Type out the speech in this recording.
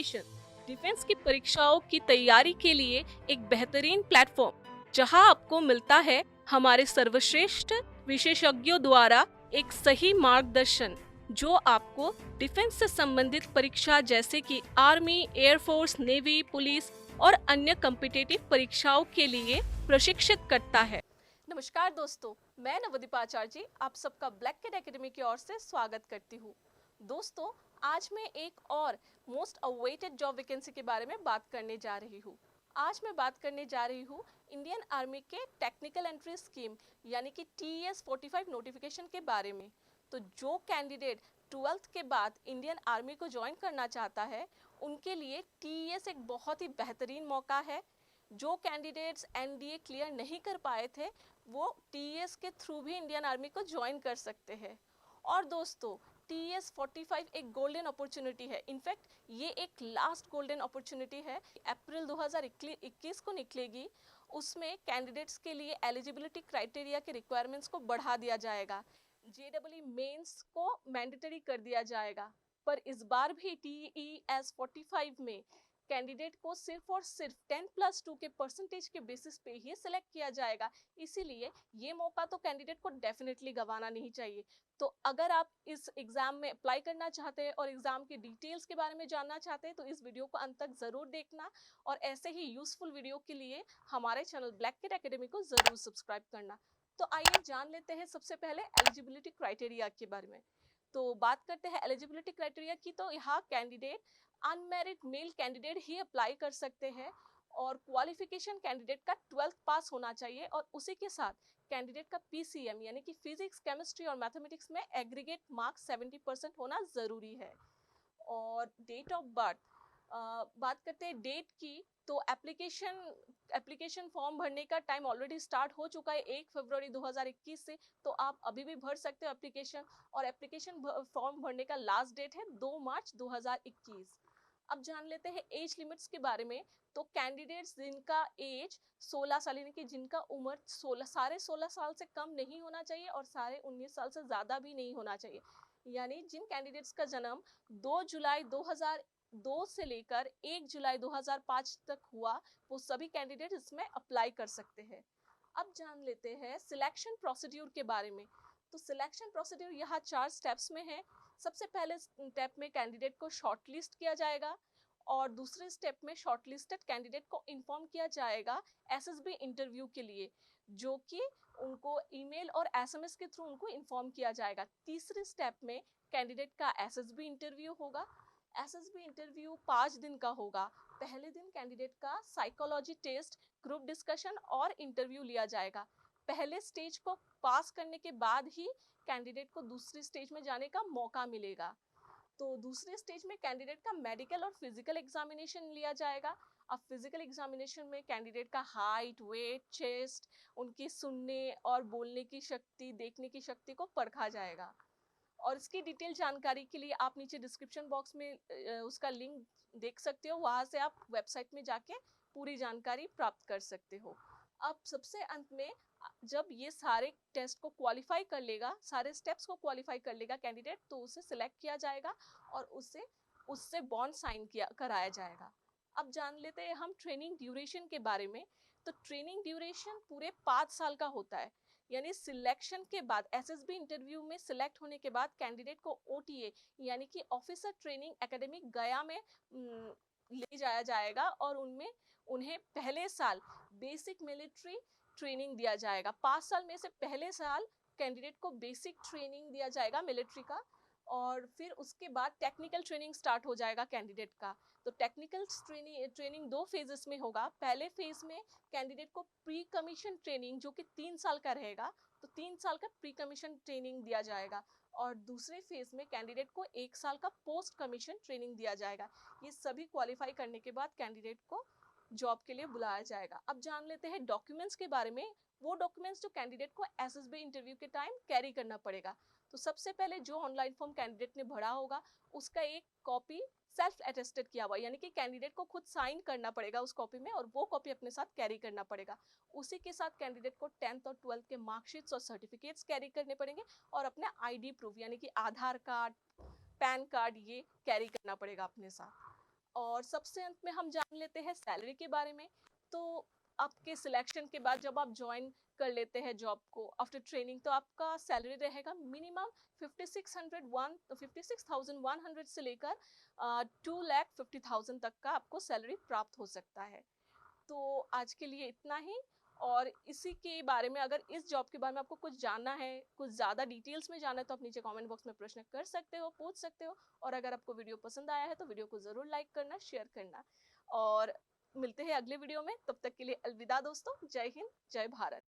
Education defence की परीक्षाओं की तैयारी के लिए एक बेहतरीन प्लेटफॉर्म जहां आपको मिलता है हमारे सर्वश्रेष्ठ विशेषज्ञों द्वारा एक सही मार्गदर्शन जो आपको डिफेंस से संबंधित परीक्षा जैसे कि आर्मी, एयरफोर्स, नेवी, पुलिस और अन्य कॉम्पिटिटिव परीक्षाओं के लिए प्रशिक्षित करता है। नमस्कार दोस्तों, मैं नवदीप आचार्य जी आप सबका ब्लैक कैट एकेडमी की ओर से स्वागत करती हूँ। दोस्तों, आज मैं एक और मोस्ट अवेटेड जॉब वैकेंसी के बारे में बात करने जा रही हूँ। आज मैं बात करने जा रही हूँ इंडियन आर्मी के टेक्निकल एंट्री स्कीम यानी कि TS45 नोटिफिकेशन के बारे में। तो जो कैंडिडेट 12th के बाद इंडियन आर्मी को ज्वाइन करना चाहता है उनके लिए TS एक बहुत ही बेहतरीन मौका है। जो कैंडिडेट्स NDA क्लियर नहीं कर पाए थे वो TS के थ्रू भी इंडियन आर्मी को ज्वाइन कर सकते हैं। और दोस्तों, TS45 एक गोल्डन अपॉर्चुनिटी है। इनफैक्ट ये एक लास्ट गोल्डन अपॉर्चुनिटी है। अप्रैल 2021 को निकलेगी। उसमें कैंडिडेट्स के लिए एलिजिबिलिटी क्राइटेरिया के रिक्वायरमेंट्स को बढ़ा दिया जाएगा। JEE मेंस को मैंडेटरी कर दिया जाएगा। पर इस बार भी TES45 में कैंडिडेट को सिर्फ और सिर्फ 10+2 के परसेंटेज के बेसिस पे ही सिलेक्ट किया जाएगा। इसीलिए ये मौका तो कैंडिडेट को डेफिनेटली गंवाना नहीं चाहिए। तो अगर आप इस एग्जाम में अप्लाई करना चाहते हैं और एग्जाम की डिटेल्स के बारे में जानना चाहते हैं तो इस वीडियो को अंत तक जरूर देखना और ऐसे ही यूजफुल वीडियो के लिए हमारे चैनल ब्लैक कैट एकेडमी को जरूर सब्सक्राइब करना। तो आइए जान लेते हैं सबसे पहले एलिजिबिलिटी क्राइटेरिया के बारे में। तो बात करते हैं एलिजिबिलिटी क्राइटेरिया की। तो यहाँ कैंडिडेट अनमैरिड मेल कैंडिडेट ही अप्लाई कर सकते हैं और क्वालिफिकेशन कैंडिडेट का 12th पास होना चाहिए और उसी के साथ कैंडिडेट का PCM यानी कि फिजिक्स, केमिस्ट्री और मैथमेटिक्स में एग्रीगेट मार्क्स 70% होना जरूरी है। और डेट ऑफ बर्थ, बात करते हैं डेट की। तो एप्लीकेशन फॉर्म भरने का टाइम ऑलरेडी स्टार्ट हो चुका है 1 फरवरी 2021 से। तो आप अभी भी भर सकते हो एप्लीकेशन। और एप्लीकेशन फॉर्म भरने का लास्ट डेट है 2 मार्च 2021। अब जान लेते हैं एज लिमिट्स के बारे में। तो कैंडिडेट्स जिनका एज 16 साल यानी कि जिनका उम्र 16 साल से कम नहीं होना चाहिए और 19 साल से ज़्यादा भी नहीं होना चाहिए। यानी जिन कैंडिडेट्स का जन्म 2 जुलाई 2002 से लेकर 1 जुलाई 2005 तक हुआ वो सभी कैंडिडेट इसमें अप्लाई कर सकते हैं। अब जान लेते हैं सिलेक्शन प्रोसीड्यूर के बारे में। तो सिलेक्शन प्रोसीड्यूर यहाँ 4 स्टेप्स में है। सबसे पहले स्टेप में कैंडिडेट को शॉर्टलिस्ट किया जाएगा और दूसरे स्टेप में शॉर्टलिस्टेड कैंडिडेट को इन्फॉर्म किया जाएगा SSB इंटरव्यू के लिए, जो कि उनको ईमेल और SMS के थ्रू उनको इन्फॉर्म किया जाएगा। तीसरे स्टेप में कैंडिडेट का SSB इंटरव्यू होगा। SSB इंटरव्यू 5 दिन का होगा। पहले दिन कैंडिडेट का साइकोलॉजी टेस्ट, ग्रुप डिस्कशन और इंटरव्यू लिया जाएगा। पहले स्टेज को पास करने के बाद ही कैंडिडेट को दूसरी स्टेज में जाने का मौका मिलेगा। तो दूसरे स्टेज में कैंडिडेट का मेडिकल और फिजिकल एग्जामिनेशन लिया जाएगा। अब फिजिकल एग्जामिनेशन में कैंडिडेट का हाइट, वेट, चेस्ट, उनकी सुनने और बोलने की शक्ति, देखने की शक्ति को परखा जाएगा। और इसकी डिटेल जानकारी के लिए आप नीचे डिस्क्रिप्शन बॉक्स में उसका लिंक देख सकते हो। वहां से आप वेबसाइट में जाके पूरी जानकारी प्राप्त कर सकते हो। अब सबसे अंत में जब ये सारे टेस्ट को क्वालिफाई कर लेगा, सारे स्टेप्स को क्वालिफाई कर लेगा कैंडिडेट, तो उसे सिलेक्ट किया जाएगा और उससे बॉन्ड साइन किया कराया जाएगा। अब जान लेते हैं हम ट्रेनिंग ड्यूरेशन के बारे में। तो ट्रेनिंग ड्यूरेशन पूरे 5 साल का होता है। यानी सिलेक्शन के बाद SSB इंटरव्यू में सिलेक्ट होने के बाद कैंडिडेट को OTA यानी कि ऑफिसर ट्रेनिंग एकेडमी गया में ले जाया जाएगा और उनमें उन्हें पहले साल बेसिक मिलिट्री ट्रेनिंग दिया जाएगा। 5 साल में से पहले साल कैंडिडेट को बेसिक ट्रेनिंग दिया जाएगा मिलिट्री का और फिर उसके बाद टेक्निकल ट्रेनिंग स्टार्ट हो जाएगा कैंडिडेट का। तो टेक्निकल ट्रेनिंग 2 फेजेस में होगा। पहले फेज में कैंडिडेट को प्री कमीशन ट्रेनिंग जो कि 3 साल का रहेगा, तो 3 साल का प्री कमीशन ट्रेनिंग दिया जाएगा और दूसरे फेज में कैंडिडेट को 1 साल का पोस्ट कमीशन ट्रेनिंग दिया जाएगा। ये सभी क्वालिफाई करने के बाद कैंडिडेट को जॉब के लिए बुलाया जाएगा। अब जान लेते हैं डॉक्यूमेंट्स के बारे में। वो डॉक्यूमेंट्स जो कैंडिडेट को SSB इंटरव्यू के टाइम कैरी करना पड़ेगा। तो सबसे पहले जो ऑनलाइन फॉर्म कैंडिडेट ने भरा होगा उसका एक कॉपी सेल्फ अटेस्टेड किया हुआ यानी कि कैंडिडेट को खुद साइन करना पड़ेगा उस कॉपी में और वो कॉपी अपने साथ कैरी करना पड़ेगा। उसी के साथ कैंडिडेट को 10th और 12th के मार्कशीट्स और सर्टिफिकेट्स कैरी करने पड़ेंगे और अपने ID प्रूफ यानी कि आधार कार्ड, पैन कार्ड ये कैरी करना पड़ेगा अपने साथ। और सबसे अंत में हम जान लेते हैं सैलरी के बारे में। तो आपके सिलेक्शन के बाद जब आप ज्वाइन कर लेते हैं जॉब को आफ्टर ट्रेनिंग, तो आपका सैलरी रहेगा मिनिमम 56,100 से लेकर 2,50,000 तक का आपको सैलरी प्राप्त हो सकता है। तो आज के लिए इतना ही। और इसी के बारे में, अगर इस जॉब के बारे में आपको कुछ जानना है, कुछ ज़्यादा डिटेल्स में जानना है, तो आप नीचे कमेंट बॉक्स में प्रश्न कर सकते हो, पूछ सकते हो। और अगर आपको वीडियो पसंद आया है तो वीडियो को ज़रूर लाइक करना, शेयर करना। और मिलते हैं अगले वीडियो में, तब तक के लिए अलविदा दोस्तों। जय हिंद, जय भारत।